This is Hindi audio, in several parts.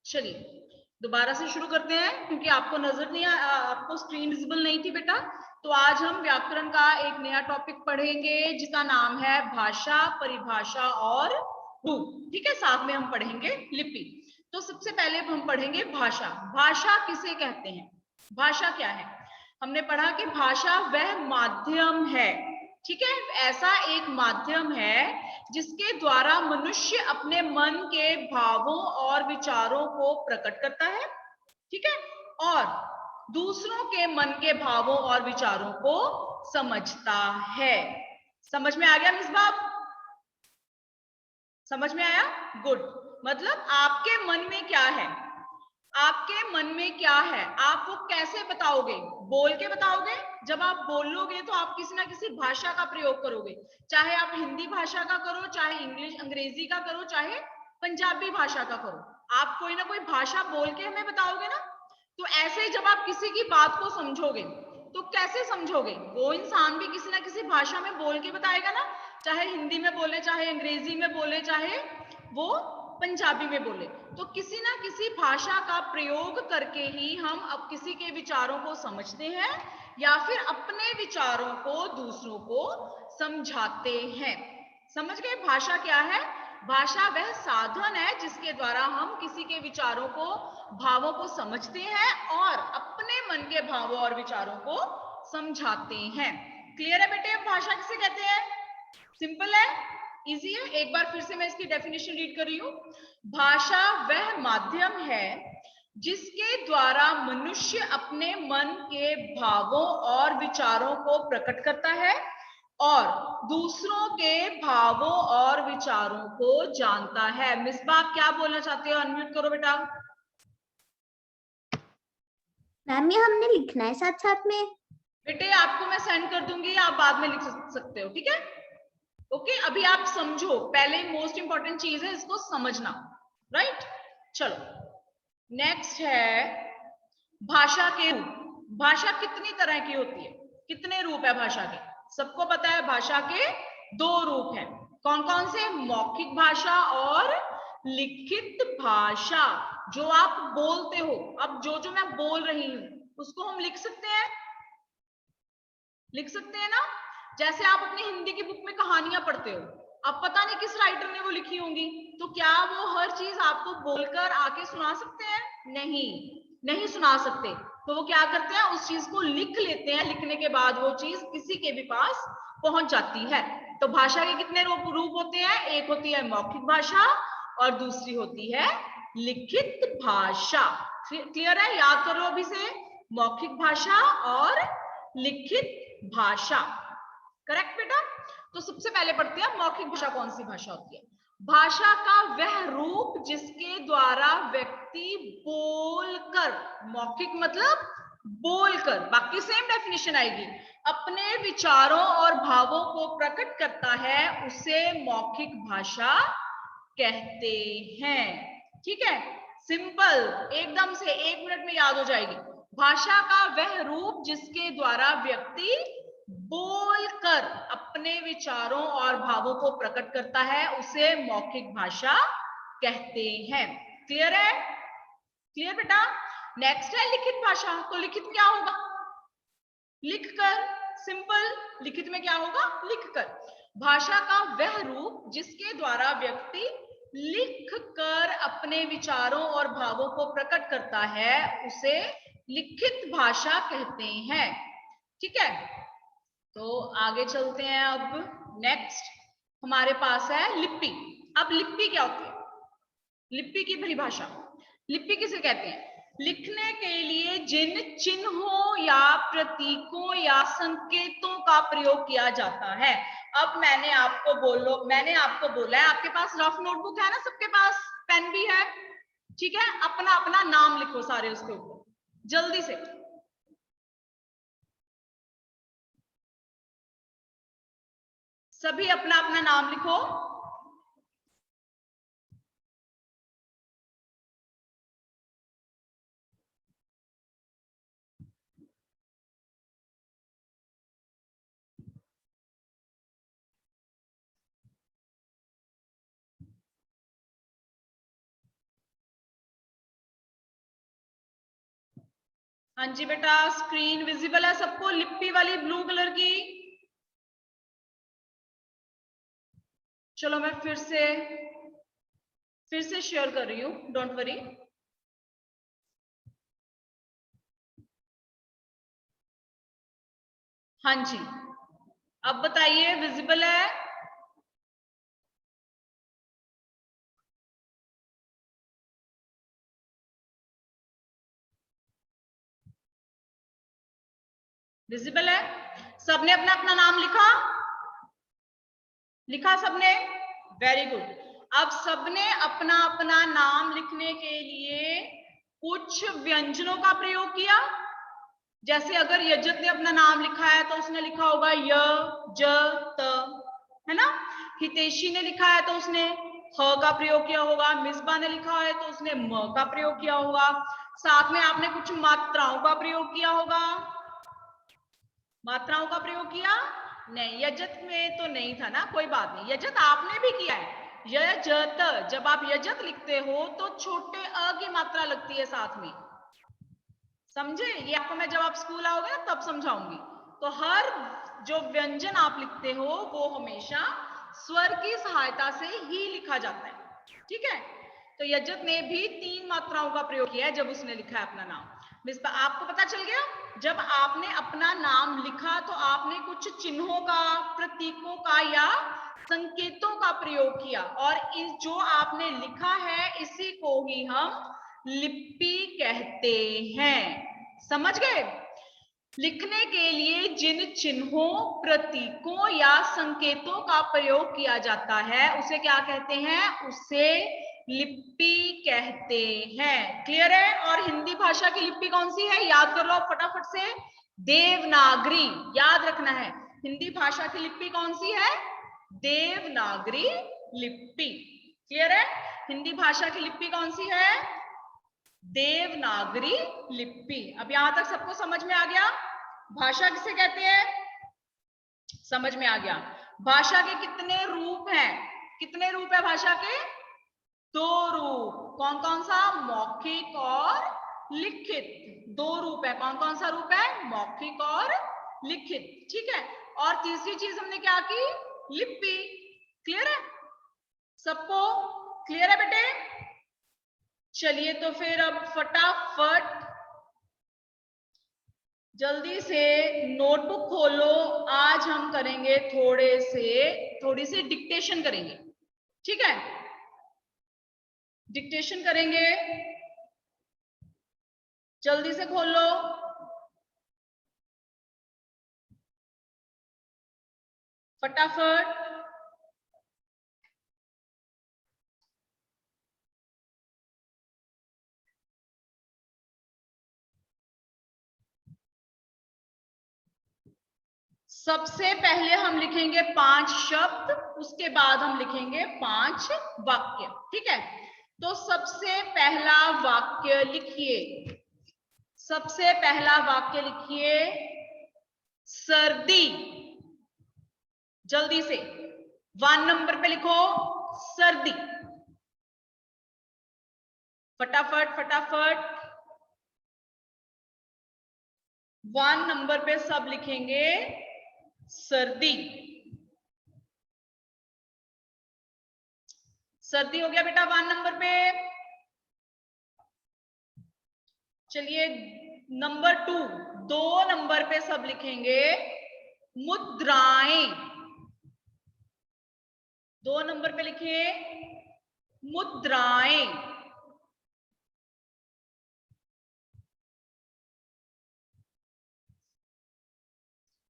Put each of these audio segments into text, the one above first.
चलिए दोबारा से शुरू करते हैं, क्योंकि आपको नजर नहीं आपको स्क्रीन विजिबल नहीं थी बेटा। तो आज हम व्याकरण का एक नया टॉपिक पढ़ेंगे जिसका नाम है भाषा, परिभाषा और रूप। ठीक है, साथ में हम पढ़ेंगे लिपि। तो सबसे पहले हम पढ़ेंगे भाषा। भाषा किसे कहते हैं? भाषा क्या है? हमने पढ़ा कि भाषा वह माध्यम है, ठीक है, ऐसा एक माध्यम है जिसके द्वारा मनुष्य अपने मन के भावों और विचारों को प्रकट करता है, ठीक है, और दूसरों के मन के भावों और विचारों को समझता है। समझ में आ गया मिस बाब? समझ में आया? गुड। मतलब आपके मन में क्या है, आपके मन में क्या है, आप वो कैसे बताओगे? बोल के बताओगे। जब आप बोलोगे तो आप किसी ना किसी भाषा का प्रयोग करोगे, चाहे आप हिंदी भाषा का करो, चाहे इंग्लिश अंग्रेजी का करो, चाहे पंजाबी भाषा का करो, आप कोई ना कोई भाषा बोल के हमें बताओगे ना। तो ऐसे ही जब आप किसी की बात को समझोगे तो कैसे समझोगे? वो इंसान भी किसी ना किसी भाषा में बोल के बताएगा ना, चाहे हिंदी में बोले, चाहे अंग्रेजी में बोले, चाहे वो पंजाबी में बोले। तो किसी ना किसी भाषा का प्रयोग करके ही हम अब किसी के विचारों को समझते हैं या फिर अपने विचारों को दूसरों को समझाते हैं। समझ गए भाषा क्या है? भाषा वह साधन है जिसके द्वारा हम किसी के विचारों को, भावों को समझते हैं और अपने मन के भावों और विचारों को समझाते हैं। क्लियर है बेटे? अब भाषा किसे कहते हैं? सिंपल है, इजी है। एक बार फिर से मैं इसकी डेफिनेशन रीड कर रही हूं। भाषा वह माध्यम है जिसके द्वारा मनुष्य अपने मन के भावों और विचारों को प्रकट करता है और दूसरों के भावों और विचारों को जानता है। मिस बाप क्या बोलना चाहते हो? अनम्यूट करो बेटा। मैम ये हमने लिखना है साथ साथ में? बेटे आपको मैं सेंड कर दूंगी, आप बाद में लिख सकते हो, ठीक है? ओके, अभी आप समझो, पहले मोस्ट इंपॉर्टेंट चीज है इसको समझना, राइट? चलो नेक्स्ट है भाषा के रूप। भाषा कितनी तरह की होती है? कितने रूप है भाषा के? सबको पता है भाषा के दो रूप हैं। कौन कौन से? मौखिक भाषा और लिखित भाषा। जो आप बोलते हो, अब जो जो मैं बोल रही हूं उसको हम लिख सकते हैं, लिख सकते हैं ना। जैसे आप अपनी हिंदी की बुक में कहानियां पढ़ते हो, अब पता नहीं किस राइटर ने वो लिखी होंगी, तो क्या वो हर चीज आपको बोलकर आके सुना सकते हैं? नहीं, नहीं सुना सकते। तो वो क्या करते हैं, उस चीज को लिख लेते हैं, लिखने के बाद वो चीज किसी के भी पास पहुंच जाती है। तो भाषा के कितने रूप होते हैं? एक होती है मौखिक भाषा और दूसरी होती है लिखित भाषा। क्लियर है? याद करो अभी से, मौखिक भाषा और लिखित भाषा। करेक्ट बेटा? तो सबसे पहले पढ़ते हैं मौखिक भाषा कौन सी भाषा होती है। भाषा का वह रूप जिसके द्वारा व्यक्ति बोलकर, मौखिक मतलब बोलकर, बाकी सेम डेफिनेशन आएगी, अपने विचारों और भावों को प्रकट करता है, उसे मौखिक भाषा कहते हैं। ठीक है, सिंपल, एकदम से 1 मिनट में याद हो जाएगी। भाषा का वह रूप जिसके द्वारा व्यक्ति बोलकर अपने विचारों और भावों को प्रकट करता है, उसे मौखिक भाषा कहते हैं। क्लियर है? क्लियर बेटा? नेक्स्ट है लिखित भाषा। तो लिखित क्या होगा? लिखकर। सिंपल, लिखित में क्या होगा? लिखकर। भाषा का वह रूप जिसके द्वारा व्यक्ति लिखकर अपने विचारों और भावों को प्रकट करता है, उसे लिखित भाषा कहते हैं। ठीक है, तो आगे चलते हैं। अब नेक्स्ट हमारे पास है लिपि। अब लिपि क्या होती है? लिपि की परिभाषा। लिपि किसे कहते हैं? लिखने के लिए जिन चिन्हों या प्रतीकों या संकेतों का प्रयोग किया जाता है। अब मैंने आपको बोला है, आपके पास रफ नोटबुक है ना, सबके पास पेन भी है, ठीक है, अपना अपना नाम लिखो सारे उसके ऊपर जल्दी से। सभी अपना अपना नाम लिखो। हाँ जी बेटा, स्क्रीन विजिबल है सबको, लिप्पी वाली ब्लू कलर की। चलो मैं फिर से शेयर कर रही हूँ, डोंट वरी। हाँ जी, अब बताइए विजिबल है? विजिबल है? सबने अपना अपना नाम लिखा सबने? Very good. अब सबने अपना अपना नाम लिखने के लिए कुछ व्यंजनों का प्रयोग किया। जैसे अगर यजत ने अपना नाम लिखा है तो उसने लिखा होगा य, ज, त, है ना। हितेशी ने लिखा है तो उसने ह का प्रयोग किया होगा। मिसबा ने लिखा है तो उसने म का प्रयोग किया होगा। साथ में आपने कुछ मात्राओं का प्रयोग किया होगा। मात्राओं का प्रयोग किया? नहीं, यजत में तो नहीं था ना, कोई बात नहीं। यजत आपने भी किया है। यजत, जब आप यजत लिखते हो तो छोटे अ की मात्रा लगती है साथ में, समझे? ये आपको मैं जब आप स्कूल आओगे ना तब समझाऊंगी। तो हर जो व्यंजन आप लिखते हो वो हमेशा स्वर की सहायता से ही लिखा जाता है, ठीक है। तो यजत ने भी 3 मात्राओं का प्रयोग किया है जब उसने लिखा है अपना नाम। आपको पता चल गया? जब आपने अपना नाम लिखा तो आपने कुछ चिन्हों का, प्रतीकों का या संकेतों का प्रयोग किया, और इस जो आपने लिखा है इसी को ही हम लिपि कहते हैं। समझ गए? लिखने के लिए जिन चिन्हों, प्रतीकों या संकेतों का प्रयोग किया जाता है उसे क्या कहते हैं? उसे लिपि कहते हैं। क्लियर है? और हिंदी भाषा की लिपि कौन सी है? याद कर लो फटाफट से। देवनागरी, याद रखना है। हिंदी भाषा की लिपि कौन सी है? देवनागरी लिपि। क्लियर है? हिंदी भाषा की लिपि कौन सी है? देवनागरी लिपि। अब यहां तक सबको समझ में आ गया? भाषा किसे कहते हैं? समझ में आ गया। भाषा के कितने रूप हैं? कितने रूप है भाषा के? 2 रूप। कौन कौन सा? मौखिक और लिखित। 2 रूप है। कौन कौन सा रूप है? मौखिक और लिखित, ठीक है। और तीसरी चीज हमने क्या की? लिपि। क्लियर है सबको? क्लियर है बेटे? चलिए तो फिर अब फटाफट जल्दी से नोटबुक खोलो। आज हम करेंगे थोड़ी सी डिक्टेशन करेंगे, ठीक है। डिक्टेशन करेंगे, जल्दी से खोलो। फटाफट। सबसे पहले हम लिखेंगे 5 शब्द, उसके बाद हम लिखेंगे 5 वाक्य, ठीक है। तो सबसे पहला वाक्य लिखिए। सबसे पहला वाक्य लिखिए, सर्दी। जल्दी से 1 नंबर पे लिखो सर्दी। फटाफट फटाफट। 1 नंबर पे सब लिखेंगे सर्दी। सर्दी हो गया बेटा 1 नंबर पे। चलिए नंबर 2, 2 नंबर पे सब लिखेंगे मुद्राएं। 2 नंबर पे लिखिए मुद्राएं।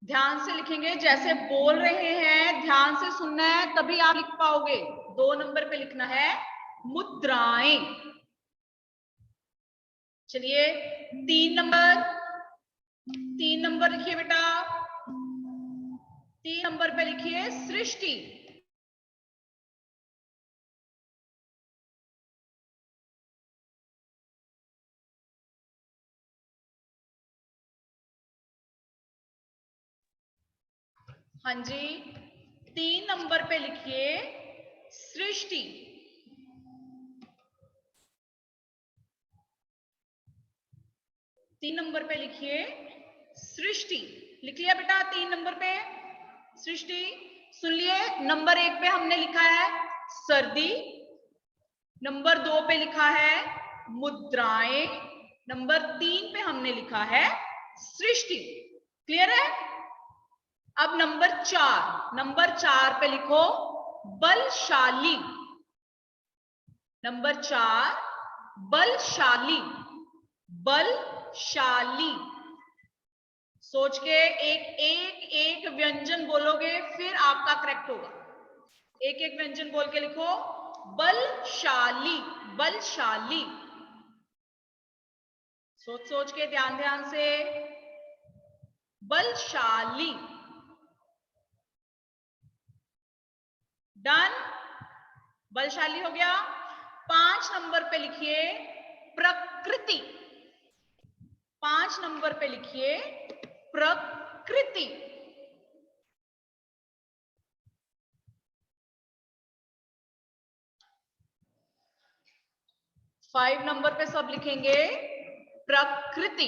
ध्यान से लिखेंगे, जैसे बोल रहे हैं ध्यान से सुनना है तभी आप लिख पाओगे। 2 नंबर पे लिखना है मुद्राएं। चलिए 3 नंबर, 3 नंबर लिखिए बेटा। 3 नंबर पे लिखिए सृष्टि। हाँ जी, 3 नंबर पे लिखिए सृष्टि। 3 नंबर पे लिखिए सृष्टि। लिख लिया बेटा 3 नंबर पे सृष्टि। सुन लिए, नंबर 1 पे हमने लिखा है सर्दी, नंबर 2 पे लिखा है मुद्राएं, नंबर 3 पे हमने लिखा है सृष्टि। क्लियर है? अब नंबर 4 पे लिखो बलशाली। नंबर 4 बलशाली, बलशाली। सोच के एक व्यंजन बोलोगे फिर आपका करेक्ट होगा। एक व्यंजन बोल के लिखो बलशाली, बलशाली। सोच के ध्यान से, बलशाली। डन, बलशाली हो गया। 5 नंबर पे लिखिए प्रकृति। 5 नंबर पे लिखिए प्रकृति। फाइव नंबर पे सब लिखेंगे प्रकृति।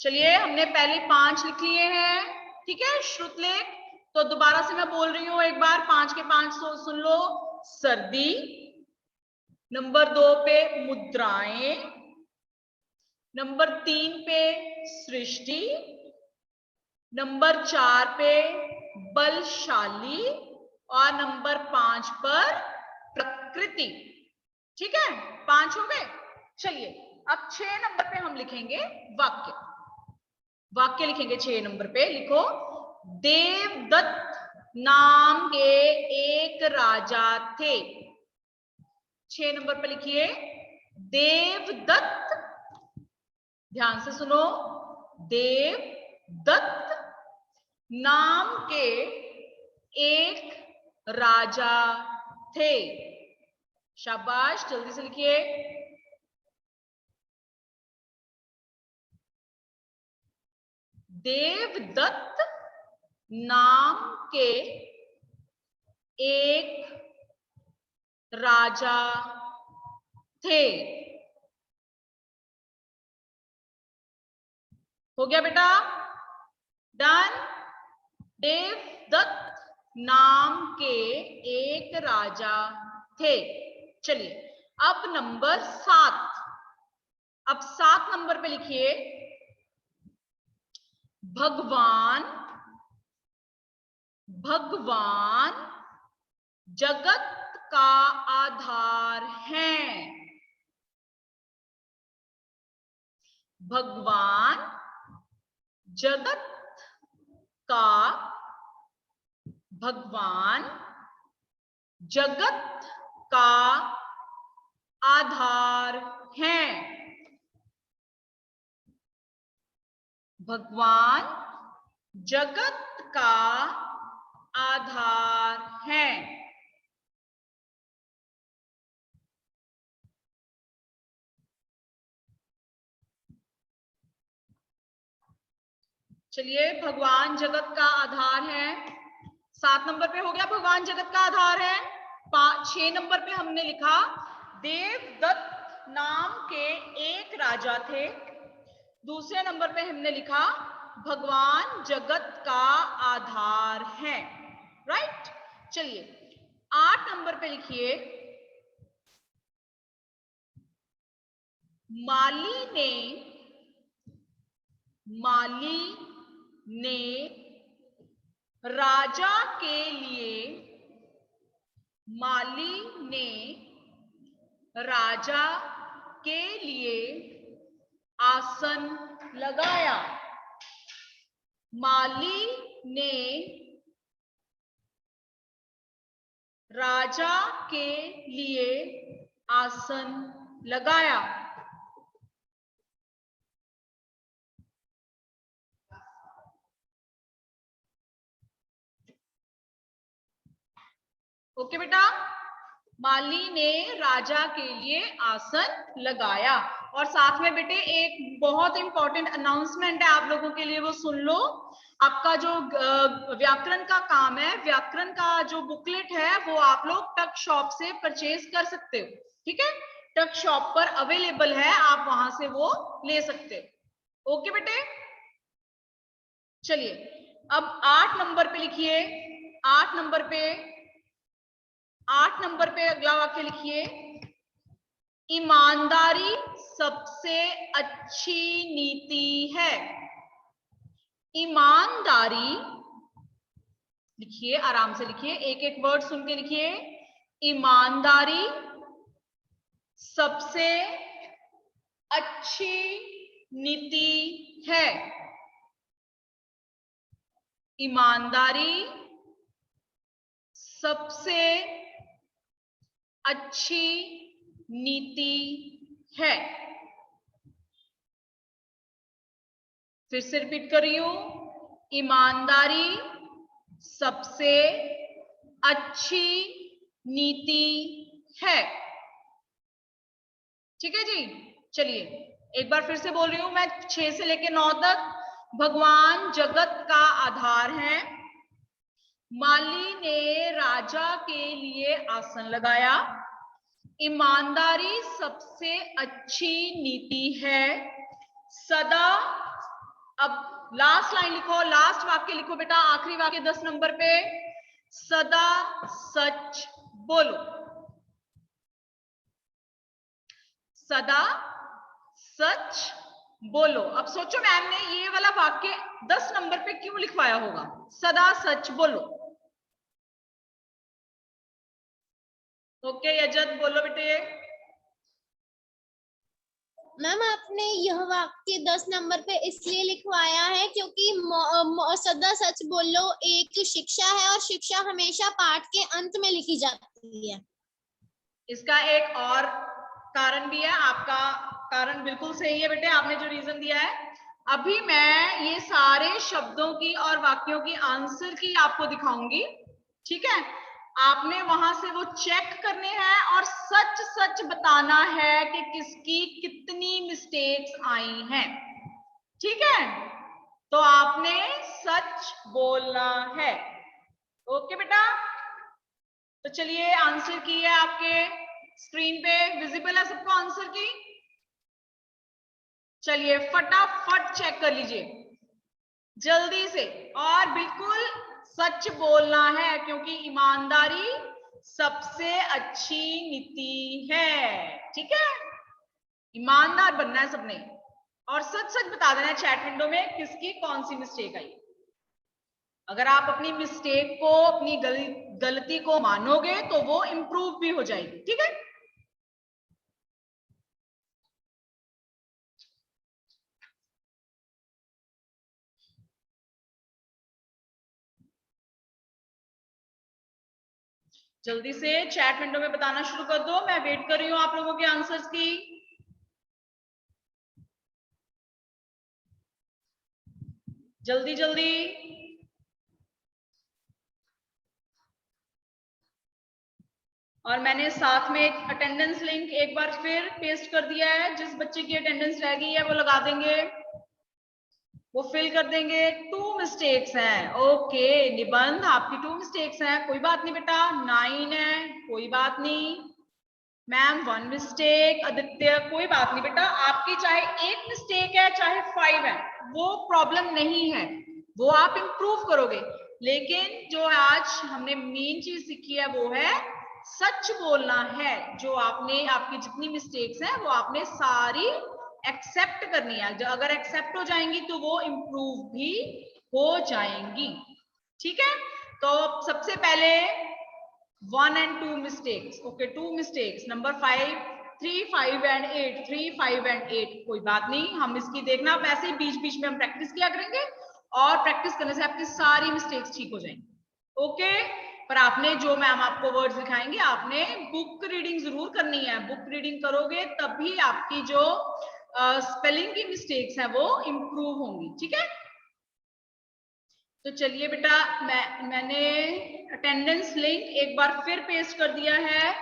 चलिए, हमने पहले 5 लिख लिए हैं, ठीक है श्रुतलेख। तो दोबारा से मैं बोल रही हूं एक बार, 5 के 5 सुन लो। सर्दी, नंबर 2 पे मुद्राएं, नंबर 3 पे सृष्टि, नंबर 4 पे बलशाली और नंबर 5 पर प्रकृति। ठीक है, 5 हो गए। चलिए, अब 6 नंबर पे हम लिखेंगे वाक्य। वाक्य लिखेंगे 6 नंबर पे। लिखो देवदत्त नाम के एक राजा थे। 6 नंबर पे लिखिए देवदत्त। ध्यान से सुनो, देवदत्त नाम के एक राजा थे। शाबाश, जल्दी से लिखिए। देवदत्त नाम के एक राजा थे। हो गया बेटा? डन। देवदत्त नाम के एक राजा थे। चलिए, अब नंबर 7। अब 7 नंबर पे लिखिए भगवान। भगवान जगत का आधार हैं। भगवान जगत का, भगवान जगत का आधार हैं। भगवान जगत का आधार हैं। चलिए, भगवान जगत का आधार है। 7 नंबर पे हो गया भगवान जगत का आधार है। 6 नंबर पे हमने लिखा देवदत्त नाम के एक राजा थे। दूसरे नंबर पे हमने लिखा भगवान जगत का आधार है। राइट। चलिए, 8 नंबर पे लिखिए माली ने राजा के लिए, माली ने राजा के लिए आसन लगाया। माली ने राजा के लिए आसन लगाया। ओके बेटा, माली ने राजा के लिए आसन लगाया। और साथ में बेटे एक बहुत इंपॉर्टेंट अनाउंसमेंट है आप लोगों के लिए, वो सुन लो। आपका जो व्याकरण का काम है, व्याकरण का जो बुकलेट है, वो आप लोग टक शॉप से परचेज कर सकते हो। ठीक है, टक शॉप पर अवेलेबल है, आप वहां से वो ले सकते हो। ओके बेटे, चलिए अब 8 नंबर पे लिखिए। 8 नंबर पे अगला वाक्य लिखिए, ईमानदारी सबसे अच्छी नीति है। ईमानदारी लिखिए, आराम से लिखिए, एक एक वर्ड सुन के लिखिए। ईमानदारी सबसे अच्छी नीति है। ईमानदारी सबसे अच्छी नीति है। फिर से रिपीट कर रही हूं, ईमानदारी सबसे अच्छी नीति है। ठीक है जी, चलिए एक बार फिर से बोल रही हूं मैं, 6 से लेकर 9 तक। भगवान जगत का आधार है। माली ने राजा के लिए आसन लगाया। ईमानदारी सबसे अच्छी नीति है। सदा, अब लास्ट लाइन लिखो, लास्ट वाक्य लिखो बेटा, आखिरी वाक्य 10 नंबर पे, सदा सच बोलो। सदा सच बोलो। अब सोचो मैम ने ये वाला वाक्य 10 नंबर पे क्यों लिखवाया होगा, सदा सच बोलो। ओके यजत बोलो बेटे। मैम आपने यह वाक्य 10 नंबर पे इसलिए लिखवाया है क्योंकि सदा सच बोलो एक शिक्षा है और शिक्षा हमेशा पाठ के अंत में लिखी जाती है। इसका एक और कारण भी है, आपका कारण बिल्कुल सही है बेटे, आपने जो रीजन दिया है। अभी मैं ये सारे शब्दों की और वाक्यों की आंसर की आपको दिखाऊंगी, ठीक है। आपने वहां से वो चेक करने हैं और सच सच बताना है कि किसकी कितनी मिस्टेक्स आई हैं, ठीक है। तो आपने सच बोलना है। ओके बेटा, तो चलिए आंसर की है आपके स्क्रीन पे, विजिबल है सबको आंसर की। चलिए फटाफट चेक कर लीजिए जल्दी से, और बिल्कुल सच बोलना है क्योंकि ईमानदारी सबसे अच्छी नीति है, ठीक है। ईमानदार बनना है सबने और सच सच बता देना है चैट विंडो में किसकी कौन सी मिस्टेक आई। अगर आप अपनी मिस्टेक को, अपनी गलती को मानोगे तो वो इंप्रूव भी हो जाएगी, ठीक है। जल्दी से चैट विंडो में बताना शुरू कर दो, मैं वेट कर रही हूं आप लोगों के आंसर्स की। जल्दी जल्दी। और मैंने साथ में एक अटेंडेंस लिंक एक बार फिर पेस्ट कर दिया है, जिस बच्चे की अटेंडेंस रह गई है वो लगा देंगे, वो फिल कर देंगे। 2 मिस्टेक्स हैं। ओके निबंध, आपकी 2 मिस्टेक्स हैं, कोई बात नहीं बेटा। 9 है, कोई बात नहीं। Ma'am 1 mistake. आदित्य कोई बात नहीं बेटा, आपकी चाहे 1 मिस्टेक है चाहे 5 है, वो प्रॉब्लम नहीं है, वो आप इंप्रूव करोगे। लेकिन जो आज हमने मेन चीज सीखी है वो है सच बोलना है। जो आपने, आपकी जितनी मिस्टेक्स हैं वो आपने सारी एक्सेप्ट करनी है। जो अगर एक्सेप्ट हो जाएंगी तो वो इंप्रूव भी हो जाएंगी, ठीक है। तो सबसे पहले 1 and 2 mistakes, okay 2 mistakes, number 5, 3, 5 and 8, 3, 5 and 8, कोई बात नहीं, हम इसकी देखना वैसे ही बीच बीच में हम प्रैक्टिस किया करेंगे और प्रैक्टिस करने से आपकी सारी मिस्टेक्स ठीक हो जाएंगी, ओके। पर आपने जो मैम आपको वर्ड्स दिखाएंगे आपने बुक रीडिंग जरूर करनी है। बुक रीडिंग करोगे तभी आपकी जो स्पेलिंग की मिस्टेक्स है वो इंप्रूव होंगी, ठीक है। तो चलिए बेटा, मैंने अटेंडेंस लिंक एक बार फिर पेस्ट कर दिया है।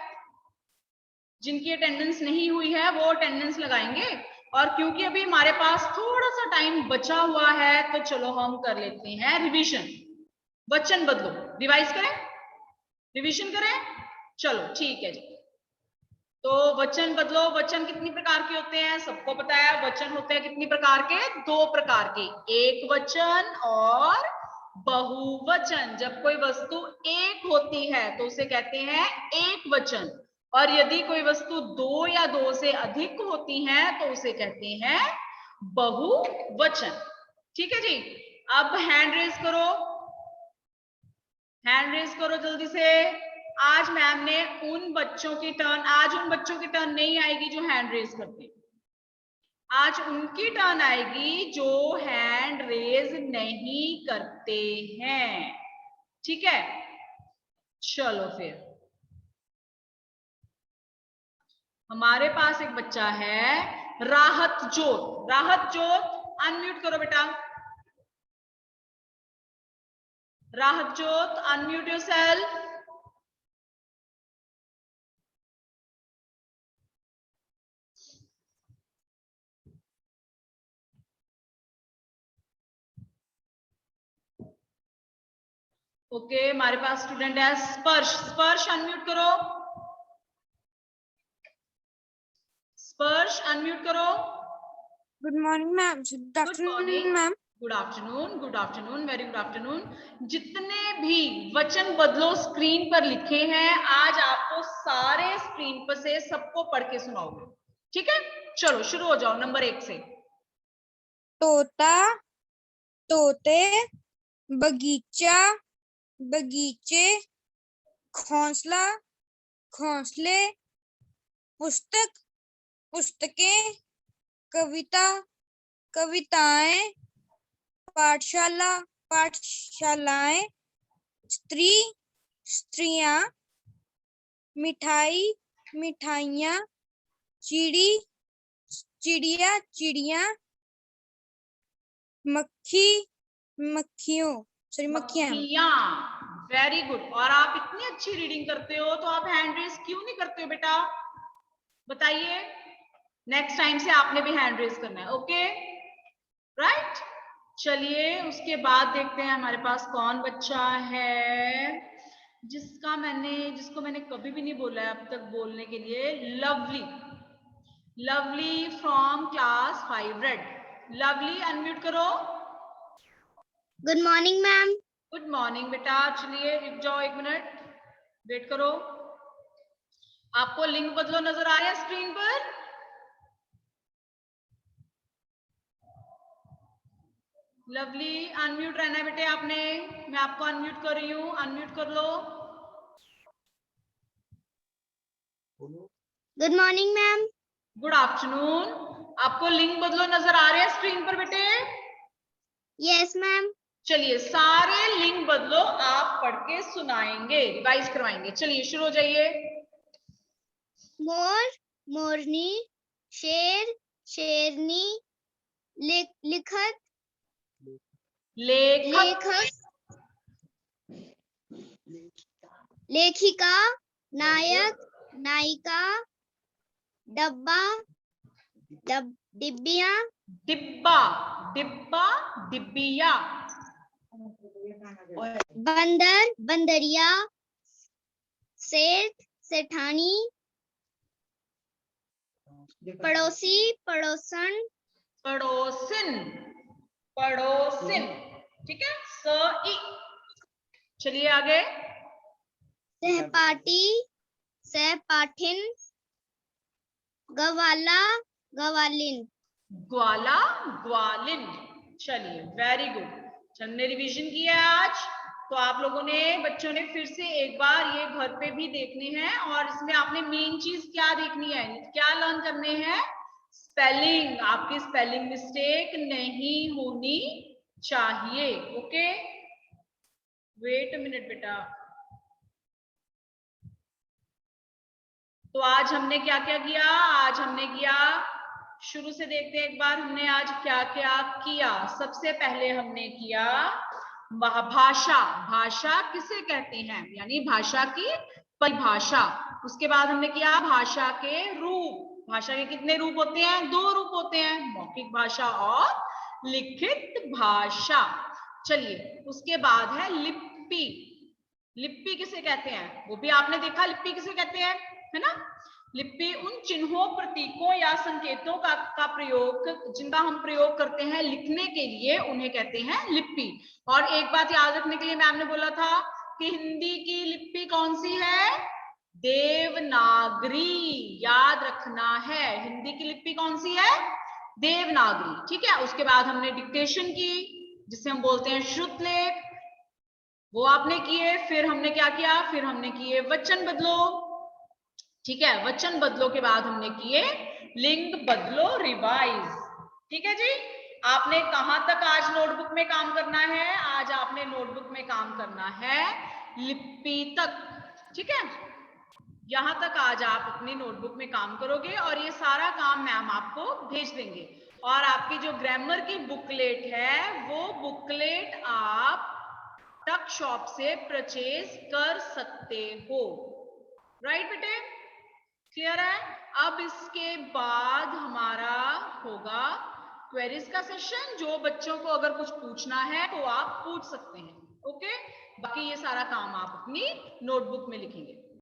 जिनकी अटेंडेंस नहीं हुई है वो अटेंडेंस लगाएंगे, और क्योंकि अभी हमारे पास थोड़ा सा टाइम बचा हुआ है तो चलो हम कर लेते हैं रिवीजन। वचन बदलो, रिवाइज करें, रिवीजन करें, चलो ठीक है जी। तो वचन बदलो, वचन कितनी प्रकार के होते हैं सबको पता है। वचन होते हैं कितनी प्रकार के, 2 प्रकार के, एक वचन और बहुवचन। जब कोई वस्तु एक होती है तो उसे कहते हैं एक वचन, और यदि कोई वस्तु 2 या 2 से अधिक होती है तो उसे कहते हैं बहुवचन। ठीक है जी। अब हैंड रेज करो, हैंड रेज करो जल्दी से। आज मैम ने उन बच्चों की टर्न, आज उन बच्चों की टर्न नहीं आएगी जो हैंड रेज करते हैं, आज उनकी टर्न आएगी जो हैंड रेज नहीं करते हैं। ठीक है, चलो फिर हमारे पास एक बच्चा है राहत जोत। राहत जोत अनम्यूट करो बेटा। राहत जोत अनम्यूट योरसेल्फ। ओके, हमारे पास स्टूडेंट है स्पर्श। स्पर्श अनम्यूट करो। स्पर्श अनम्यूट करो। Good morning ma'am. Good afternoon ma'am. Good afternoon, good afternoon, very good afternoon. जितने भी वचन बदलो स्क्रीन पर लिखे हैं, आज आपको सारे स्क्रीन पर से सबको पढ़ के सुनाओगे। ठीक है, चलो शुरू हो जाओ नंबर 1 से। तोता, तोते, बगीचा, बगीचे, घोंसला, घोंसले, पुस्तक, पुस्तकें, कविता, कविताएं, पाठशाला, पाठशालाएं, स्त्री, स्त्रियां, मिठाई, मिठाइयां, चिड़ी, चिड़िया, चिड़िया, मक्खी, मक्खियों, सॉरी मक्खियां। Very good. और आप इतनी अच्छी रीडिंग करते हो तो आप हैंड रेज क्यों नहीं करते हो बेटा, बताइए। नेक्स्ट टाइम से आपने भी हैंड रेज करना है। Okay, right. चलिए उसके बाद देखते हैं हमारे पास कौन बच्चा है जिसको मैंने कभी भी नहीं बोला है अब तक बोलने के लिए। Lovely, Lovely from class 5 red. Lovely unmute करो। Good morning ma'am. Good morning बेटा। चलिए रुक जाओ 1 मिनट, वेट करो। आपको लिंक बदलो नजर आ रहा है स्क्रीन पर? लवली अनम्यूट रहना है बेटे आपने, मैं आपको अनम्यूट कर रही हूँ, अनम्यूट कर लो। Good morning ma'am. Good afternoon. आपको लिंक बदलो नजर आ रहे हैं स्क्रीन पर बेटे? Yes ma'am. चलिए सारे लिंक बदलो, आप पढ़ के सुनाएंगे, रिवाइज करवाएंगे। चलिए शुरू हो जाइए। मोर, मोरनी, शेर, शेरनी, लिखत, लेखक, लेखिका, नायक, नायिका, डब्बा, डिब्बिया, डिब्बा, डिब्बा, डिब्बिया, बंदर, बंदरिया, सेठ, सेठानी, पड़ोसी, पड़ोसन, पड़ोसिन, पड़ोसिन। ठीक है, स ई। चलिए आगे। सहपाठी, सहपाठिन, गवाला, गवालिन, ग्वाला, ग्वालिन। चलिए वेरी गुड। हमने रिवीजन किया आज, तो आप लोगों ने, बच्चों ने फिर से एक बार ये घर पे भी देखने हैं, और इसमें आपने मेन चीज क्या देखनी है, क्या लर्न करने हैं? स्पेलिंग। आपकी स्पेलिंग मिस्टेक नहीं होनी चाहिए। ओके, वेट अ मिनट बेटा। तो आज हमने क्या क्या किया? आज हमने किया, शुरू से देखते हैं एक बार हमने आज क्या क्या किया। सबसे पहले हमने किया भाषा। भाषा किसे कहते हैं, यानी भाषा की परिभाषा। उसके बाद हमने किया भाषा के रूप। भाषा के कितने रूप होते हैं? 2 रूप होते हैं, मौखिक भाषा और लिखित भाषा। चलिए उसके बाद है लिपि। लिपि किसे कहते हैं, वो भी आपने देखा, लिपि किसे कहते हैं, है ना? लिपि उन चिन्हों, प्रतीकों या संकेतों का प्रयोग, जिनका हम प्रयोग करते हैं लिखने के लिए, उन्हें कहते हैं लिपि। और एक बात याद रखने के लिए मैम ने बोला था कि हिंदी की लिपि कौन सी है? देवनागरी। याद रखना है, हिंदी की लिपि कौन सी है? देवनागरी। ठीक है, उसके बाद हमने डिक्टेशन की, जिसे हम बोलते हैं श्रुतलेख, वो आपने किए। फिर हमने क्या किया? फिर हमने किए वचन बदलो। ठीक है, वचन बदलो के बाद हमने किए लिंग बदलो रिवाइज। ठीक है जी, आपने कहां तक आज नोटबुक में काम करना है? आज आपने नोटबुक में काम करना है लिपि तक। ठीक है, यहां तक आज आप अपनी नोटबुक में काम करोगे और ये सारा काम मैम आपको भेज देंगे। और आपकी जो ग्रामर की बुकलेट है, वो बुकलेट आप टक शॉप से परचेज कर सकते हो। राइट बेटे, क्लियर है? अब इसके बाद हमारा होगा क्वेरीज का सेशन। जो बच्चों को अगर कुछ पूछना है तो आप पूछ सकते हैं। ओके, बाकी ये सारा काम आप अपनी नोटबुक में लिखेंगे।